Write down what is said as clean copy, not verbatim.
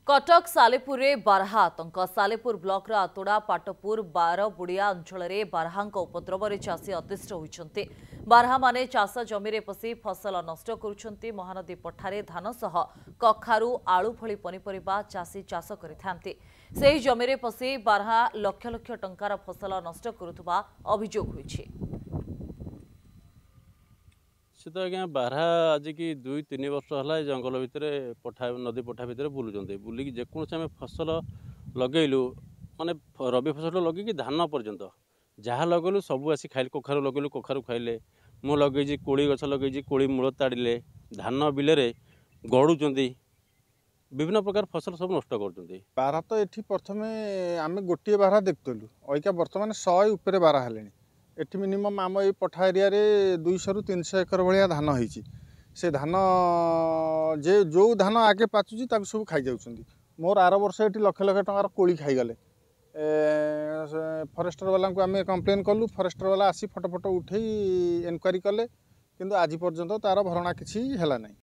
कटक सालेपुर बारहा आतंक सालेपुर ब्लॉक आतोड़ा पाटपुर बारबुड़िया अंचल में बारहा उपद्रव चाषी अतिष्ठ होती बारहा माने चाष जमी पशि फसल नष्ट करुछंती। महानदी पठारे धान सह कखारू आलू भली पनीपरिबा चाषी चाष करिथांती। सेही जमी पशि बारहा लक्ष लक्ष टंकार फसल नष्ट करुथुबा अभियोग होईछि। से तो आज्ञा बारहा आज की 2-3 वर्ष है जंगल भितर पठा नदी पठा भितर बुलूँ बुलिकी जेकोसी आम फसल लगेलु माने रबी फसल लगे धान पर्यंत जहाँ लगेलु सब आसी खाइले। कखारू लगेलु कखारू खाइले। मु लगे कोड़ी गछ लगे कोड़ी मूल ताड़िले धान बिलरे गड़ुंट विभिन्न प्रकार फसल सब नष्ट कर। बारहा तो ये प्रथम आम गोटे बारहा देखुलु अका बर्तमान 100 उपरे बारहा है। एटी मिनिमम आम ये पठा एरिया 200 ରୁ 300 एकर भाया धान होती से धान जे जो धान आगे पाचुची सब खाई जाऊँ। मोर आर वर्ष ये लक्ष लक्ष टंकार कोड़ी खाईगले। फरेस्टर वाला को आम कंप्लेन कलु। फरेस्टर वाला आसी फटो फटो उठे इनक्वारी कले किंतु आज पर्यंत तार भरणा किसी है ना।